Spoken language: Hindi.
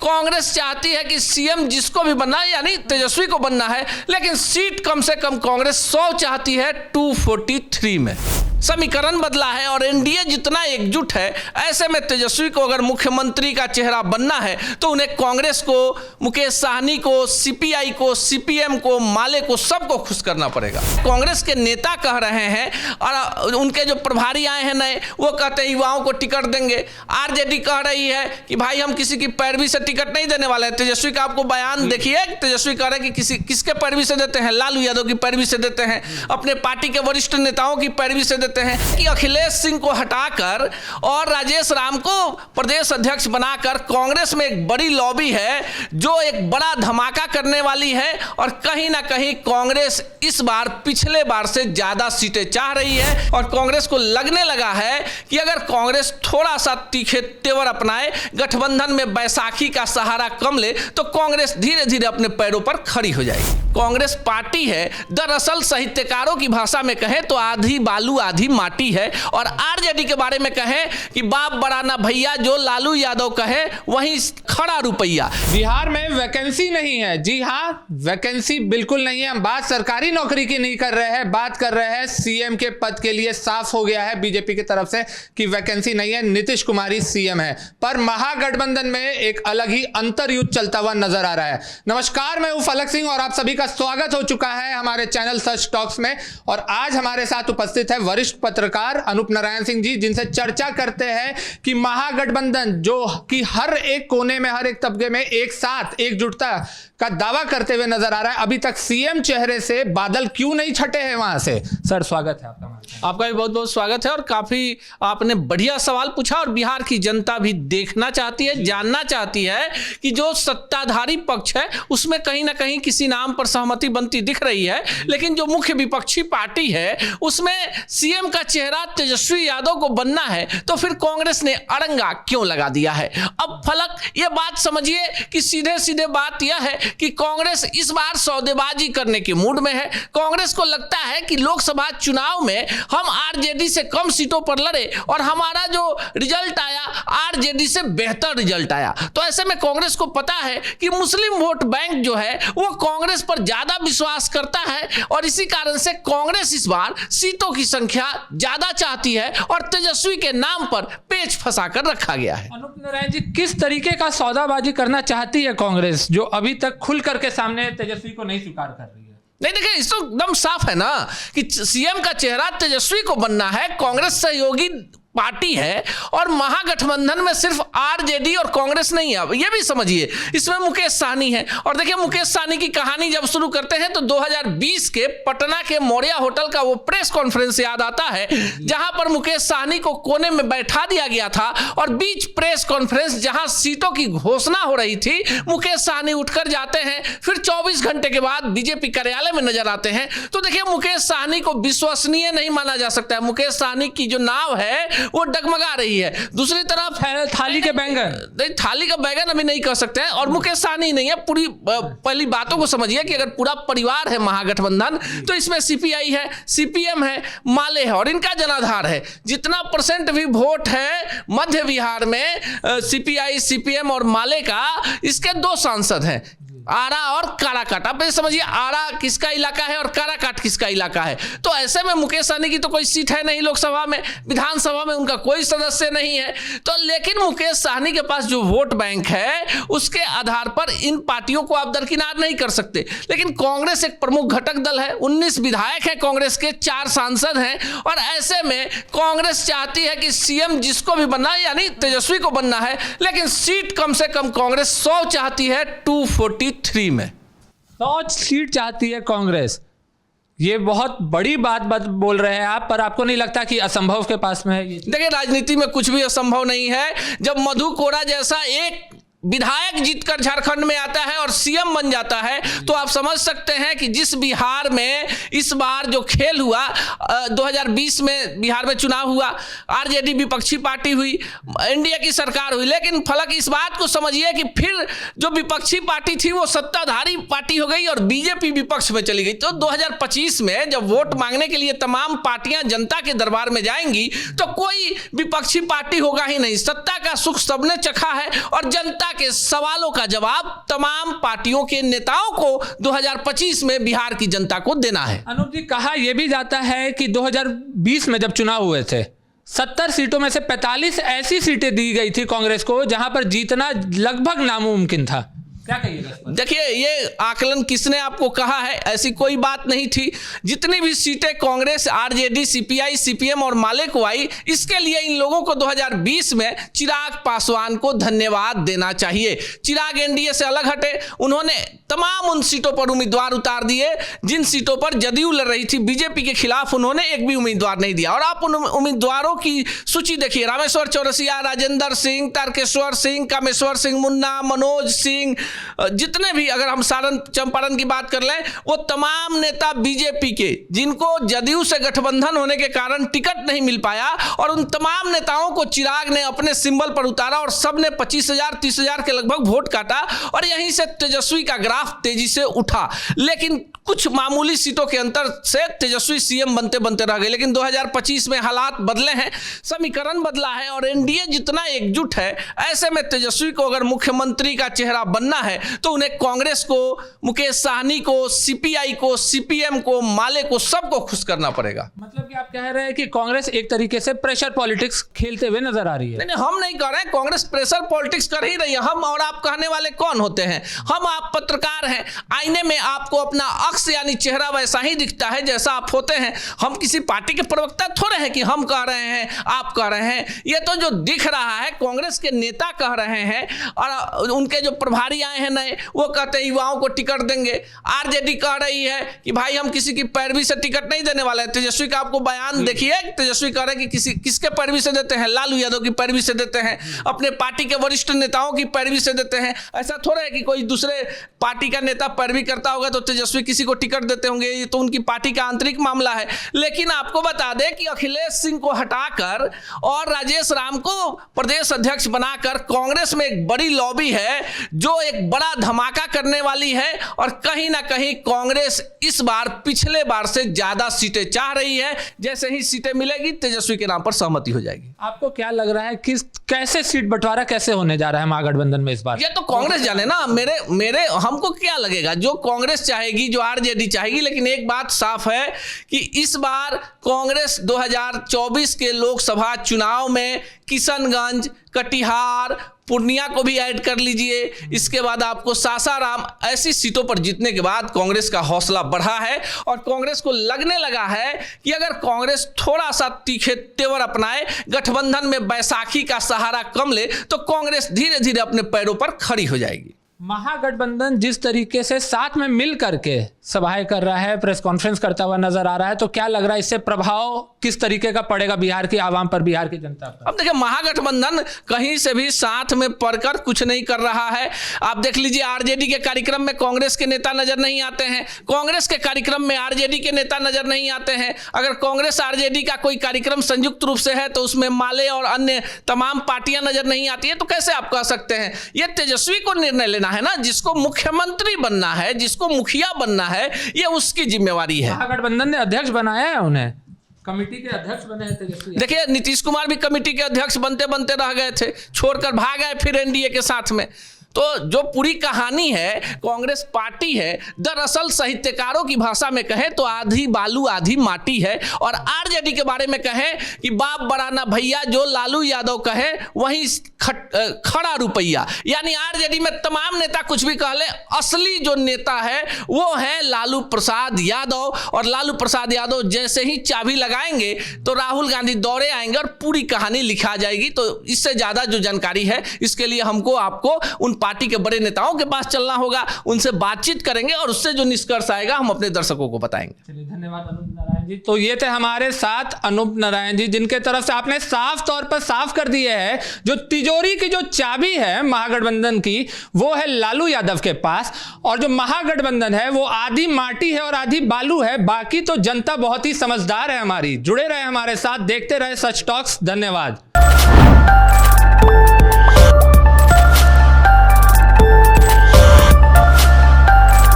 कांग्रेस चाहती है कि सीएम जिसको भी बनना है यानी तेजस्वी को बनना है, लेकिन सीट कम से कम कांग्रेस 100 चाहती है 243 में। समीकरण बदला है और एनडीए जितना एकजुट है, ऐसे में तेजस्वी को अगर मुख्यमंत्री का चेहरा बनना है तो उन्हें कांग्रेस को, मुकेश साहनी को, सीपीआई को, सीपीएम को, माले को, सबको खुश करना पड़ेगा। कांग्रेस के नेता कह रहे हैं और उनके जो प्रभारी आए हैं नए, वो कहते हैं युवाओं को टिकट देंगे। आरजेडी कह रही है कि भाई हम किसी की पैरवी से टिकट नहीं देने वाले हैं। तेजस्वी का आपको बयान देखिए, तेजस्वी कह रहे हैं कि किसके पैरवी से देते हैं? लालू यादव की पैरवी से देते हैं, अपने पार्टी के वरिष्ठ नेताओं की पैरवी से देते हैं। कि अखिलेश सिंह को हटाकर और राजेश राम को प्रदेश अध्यक्ष बनाकर कांग्रेस में एक बड़ी लॉबी है जो एक बड़ा धमाका करने वाली है और कहीं ना कहीं कांग्रेस इस बार पिछले बार से ज्यादा सीटें चाह रही है। और कांग्रेस को लगने लगा है कि अगर कांग्रेस थोड़ा सा तीखे तेवर अपनाए, गठबंधन में बैसाखी का सहारा कम ले, तो कांग्रेस धीरे धीरे अपने पैरों पर खड़ी हो जाएगी। कांग्रेस पार्टी है, दरअसल साहित्यकारों की भाषा में कहें तो आधी बालू आधी माटी है। और आरजेडी के बारे में कहें कि बाप बड़ा ना भैया, जो लालू यादव कहे वहीं खड़ा रुपया। बिहार में वैकेंसी नहीं है। जी हाँ, वैकेंसी बिल्कुल नहीं है। हम बात सरकारी नौकरी की नहीं कर रहे हैं, बात कर रहे हैं सीएम के पद के लिए। साफ हो गया है बीजेपी की तरफ से कि वैकेंसी नहीं है, नीतीश कुमार ही सीएम है। पर महागठबंधन में एक अलग ही अंतर्युद्ध चलता हुआ नजर आ रहा है। नमस्कार, मैं हूं फलक सिंह और आप सभी का स्वागत हो चुका है हमारे चैनल सच टॉक्स में। और आज हमारे साथ उपस्थित है वरिष्ठ पत्रकार अनूप नारायण सिंह जी, जिनसे चर्चा करते हैं कि महागठबंधन जो कि हर एक कोने में, हर एक तबके में एक साथ एकजुटता का दावा करते हुए नजर आ रहा है, अभी तक सीएम चेहरे से बादल क्यों नहीं छटे हैं वहां से? सर, स्वागत है आपका। आपका भी बहुत बहुत स्वागत है और काफी आपने बढ़िया सवाल पूछा। और बिहार की जनता भी देखना चाहती है, जानना चाहती है कि जो सत्ताधारी पक्ष है उसमें कहीं ना कहीं किसी नाम पर सहमति बनती दिख रही है, लेकिन जो मुख्य विपक्षी पार्टी है उसमें सीएम का चेहरा तेजस्वी यादव को बनना है, तो फिर कांग्रेस ने अड़ंगा क्यों लगा दिया है? अब फलक, ये बात समझिए कि सीधे सीधे बात यह है कि कांग्रेस इस बार सौदेबाजी करने के मूड में है। कांग्रेस को लगता है कि लोकसभा चुनाव में हम आरजेडी से कम सीटों पर लड़े और हमारा जो रिजल्ट आया आरजेडी से बेहतर रिजल्ट आया। तो ऐसे में कांग्रेस को पता है कि मुस्लिम वोट बैंक जो है वो कांग्रेस पर ज्यादा विश्वास करता है और इसी कारण से कांग्रेस इस बार सीटों की संख्या ज्यादा चाहती है और तेजस्वी के नाम पर पेच फंसा कर रखा गया है। अनूप नारायण जी, किस तरीके का सौदाबाजी करना चाहती है कांग्रेस जो अभी तक खुल करके सामने तेजस्वी को नहीं स्वीकार कर रही है? नहीं, देखिए, इस तो एकदम साफ है ना कि सीएम का चेहरा तेजस्वी को बनना है। कांग्रेस सहयोगी पार्टी है और महागठबंधन में सिर्फ आरजेडी और कांग्रेस नहीं है। अब ये भी समझिए, इसमें मुकेश साहनी है। और देखिए, मुकेश साहनी की कहानी जब शुरू करते हैं तो 2020 के पटना के मौर्या होटल का वो प्रेस कॉन्फ्रेंस याद आता है जहां पर मुकेश साहनी को कोने में बैठा दिया गया था और बीच प्रेस कॉन्फ्रेंस जहां सीटों की घोषणा हो रही थी, मुकेश साहनी उठकर जाते हैं, फिर 24 घंटे के बाद बीजेपी कार्यालय में नजर आते हैं। तो देखिए, मुकेश साहनी को विश्वसनीय नहीं माना जा सकता है। मुकेश साहनी की जो नाव है वो डगमगा रही है। दूसरी तरफ थाली के बैंगन, नहीं, थाली का बैंगन अभी नहीं कह सकते हैं। और मुकेश साहनी नहीं है। पूरी पहली बातों को समझिए कि अगर पूरा परिवार है महागठबंधन, तो इसमें सीपीआई है, सीपीएम है, माले है और इनका जनाधार है। जितना परसेंट भी वोट है मध्य बिहार में सीपीआई, सीपीएम और माले का, इसके 2 सांसद हैं, आरा और काराकाट। आप समझिए, आरा किसका इलाका है और काराकाट किसका इलाका है। तो ऐसे में मुकेश साहनी की तो कोई सीट है नहीं लोकसभा में, विधानसभा में उनका कोई सदस्य नहीं है। तो लेकिन मुकेश साहनी के पास जो वोट बैंक है उसके आधार पर इन पार्टियों को आप दरकिनार नहीं कर सकते। लेकिन कांग्रेस एक प्रमुख घटक दल है, 19 विधायक है कांग्रेस के, 4 सांसद हैं और ऐसे में कांग्रेस चाहती है कि सीएम जिसको भी बनना है यानी तेजस्वी को बनना है, लेकिन सीट कम से कम कांग्रेस 100 चाहती है 243 में। 100 सीट चाहती है कांग्रेस। ये बहुत बड़ी बात बोल रहे हैं आप, पर आपको नहीं लगता कि असंभव के पास में है ये? देखिए, राजनीति में कुछ भी असंभव नहीं है। जब मधु कोड़ा जैसा एक विधायक जीतकर झारखंड में आता है और सीएम बन जाता है, तो आप समझ सकते हैं कि जिस बिहार में इस बार जो खेल हुआ, 2020 में बिहार में चुनाव हुआ, आरजेडी विपक्षी पार्टी हुई, एनडीए की सरकार हुई, लेकिन फलक इस बात को समझिए कि फिर जो विपक्षी पार्टी थी वो सत्ताधारी पार्टी हो गई और बीजेपी विपक्ष में चली गई। तो 2025 में जब वोट मांगने के लिए तमाम पार्टियां जनता के दरबार में जाएंगी तो कोई विपक्षी पार्टी होगा ही नहीं। सत्ता का सुख सबने चखा है और जनता के सवालों का जवाब तमाम पार्टियों के नेताओं को 2025 में बिहार की जनता को देना है। अनूप जी, कहा यह भी जाता है कि 2020 में जब चुनाव हुए थे 70 सीटों में से 45 ऐसी सीटें दी गई थी कांग्रेस को जहां पर जीतना लगभग नामुमकिन था। क्या कहिएगा? देखिए, ये आकलन किसने आपको कहा है? ऐसी कोई बात नहीं थी। जितनी भी सीटें कांग्रेस, आरजेडी, सीपीआई, सीपीएम और माले को आई, इसके लिए इन लोगों को 2020 में चिराग पासवान को धन्यवाद देना चाहिए। चिराग एनडीए से अलग हटे, उन्होंने तमाम उन सीटों पर उम्मीदवार उतार दिए जिन सीटों पर जदयू लड़ रही थी बीजेपी के खिलाफ, उन्होंने एक भी उम्मीदवार नहीं दिया। और आप उन उम्मीदवारों की सूची देखिए, रामेश्वर चौरसिया, राजेंद्र सिंह, तारकेश्वर सिंह, कामेश्वर सिंह मुन्ना, मनोज सिंह, जितने भी, अगर हम सारण चंपारण की बात कर लें, वो तमाम नेता बीजेपी के, जिनको जदयू से गठबंधन होने के कारण टिकट नहीं मिल पाया, और उन तमाम नेताओं को चिराग ने अपने सिंबल पर उतारा और सब ने 25,000 30,000 के लगभग वोट काटा और यहीं से तेजस्वी का ग्राफ तेजी से उठा। लेकिन कुछ मामूली सीटों के अंतर से तेजस्वी सीएम बनते बनते रह गए। लेकिन 2025 में हालात बदले हैं, समीकरण बदला है और एनडीए जितना एकजुट है, ऐसे में तेजस्वी को अगर मुख्यमंत्री का चेहरा बनना है तो उन्हें कांग्रेस को, मुकेश साहनी को, सीपीआई को, सीपीएम को, माले को, सबको खुश करना पड़ेगा। मतलब कि आप कह रहे हैं कि कांग्रेस एक तरीके से प्रेशर पॉलिटिक्स खेलते हुए नजर आ रही है? नहीं, हम नहीं कह रहे हैं, कांग्रेस प्रेशर पॉलिटिक्स कर ही रही है। हम और आप कहने वाले कौन होते हैं? हम आप पत्रकार हैं। आईने में आपको अपना अक्स यानी चेहरा वैसा ही दिखता है जैसा आप होते हैं। हम किसी पार्टी के प्रवक्ता थोड़े हैं कि हम कह रहे हैं, आप कह रहे हैं। ये तो जो दिख रहा है कांग्रेस के नेता कह रहे हैं और उनके जो प्रभारी आए हैं नए, वो कहते हैं युवाओं को टिकट देंगे। आरजेडी कह रही है कि भाई हम किसी की पैरवी से टिकट नहीं देने वाले हैं। तेजस्वी का आपको बयान देखिए, तेजस्वी कह रहे हैं कि किसके पैरवी से देते हैं? लालू यादव की पैरवी से देते हैं, अपने पार्टी के वरिष्ठ नेताओं की पैरवी से देते हैं। ऐसा थोड़ा है कि कोई दूसरे पार्टी का नेता पैरवी करता होगा तो तेजस्वी किसी को टिकट देते होंगे। ये तो उनकी पार्टी का आंतरिक मामला है। लेकिन आपको बता दें कि अखिलेश सिंह को हटाकर और राजेश राम को प्रदेश अध्यक्ष बनाकर कांग्रेस में एक बड़ी लॉबी है जो एक बड़ा धमाका करने वाली है और कहीं ना कहीं कांग्रेस इस बार पिछले बार से ज्यादा सीटें चाह रही है। जैसे ही सीटें मिलेगी तेजस्वी के नाम पर सहमति हो जाएगी। आपको क्या लग रहा है कैसे सीट बंटवारा कैसे होने जा रहा है महागठबंधन में इस बार? ये तो कांग्रेस जाने ना। मेरे हमको क्या लगेगा, जो कांग्रेस चाहेगी, जो आरजेडी चाहेगी। लेकिन एक बात साफ है कि इस बार कांग्रेस 2024 के लोकसभा चुनाव में किशनगंज, कटिहार, पूर्णिया को भी ऐड कर लीजिए, इसके बाद आपको सासाराम, ऐसी सीटों पर जीतने के बाद कांग्रेस का हौसला बढ़ा है और कांग्रेस को लगने लगा है कि अगर कांग्रेस थोड़ा सा तीखे तेवर अपनाए, गठबंधन में बैसाखी का सहारा कम ले, तो कांग्रेस धीरे धीरे अपने पैरों पर खड़ी हो जाएगी। महागठबंधन जिस तरीके से साथ में मिल करके सभाएं कर रहा है, प्रेस कॉन्फ्रेंस करता हुआ नजर आ रहा है, तो क्या लग रहा है इससे प्रभाव किस तरीके का पड़ेगा बिहार की आवाम पर, बिहार की जनता पर? अब देखिए, महागठबंधन कहीं से भी साथ में पढ़कर कुछ नहीं कर रहा है। आप देख लीजिए, आरजेडी के कार्यक्रम में कांग्रेस के नेता नजर नहीं आते हैं, कांग्रेस के कार्यक्रम में आरजेडी के नेता नजर नहीं आते हैं। अगर कांग्रेस आरजेडी का कोई कार्यक्रम संयुक्त रूप से है तो उसमें माले और अन्य तमाम पार्टियां नजर नहीं आती है। तो कैसे आप कह सकते हैं? ये तेजस्वी को निर्णय लेना है ना, जिसको मुख्यमंत्री बनना है, जिसको मुखिया बनना है, ये उसकी जिम्मेवारी है। महागठबंधन ने अध्यक्ष बनाया है, उन्हें कमेटी के अध्यक्ष बने हैं तेजस्वी। देखिए, नीतीश कुमार भी कमेटी के अध्यक्ष बनते बनते रह गए थे, छोड़कर भाग गए फिर एनडीए के साथ में। तो जो पूरी कहानी है, कांग्रेस पार्टी है, दरअसल साहित्यकारों की भाषा में कहें तो आधी बालू आधी माटी है। और आरजेडी के बारे में कहें कि बाप बड़ा ना भैया, जो लालू यादव कहे वहीं खड़ा रुपया। यानी आरजेडी में तमाम नेता कुछ भी कह ले, असली जो नेता है वो है लालू प्रसाद यादव। और लालू प्रसाद यादव जैसे ही चाबी लगाएंगे तो राहुल गांधी दौड़े आएंगे और पूरी कहानी लिखा जाएगी। तो इससे ज्यादा जो जानकारी है, इसके लिए हमको आपको उन पार्टी के बड़े नेताओं के पास चलना होगा, उनसे बातचीत करेंगे और उससे जो निष्कर्ष आएगा हम अपने दर्शकों को बताएंगे। चलिए, धन्यवाद अनूप नारायण जी। तो ये थे हमारे साथ अनूप नारायण जी, जिनके तरफ से आपने साफ तौर पर साफ कर दिए है जो तिजोरी की जो चाबी है महागठबंधन की, वो है लालू यादव के पास। और जो महागठबंधन है वो आधी माटी है और आधी बालू है। बाकी तो जनता बहुत ही समझदार है हमारी। जुड़े रहे हमारे साथ, देखते रहे सच टॉक्स। धन्यवाद।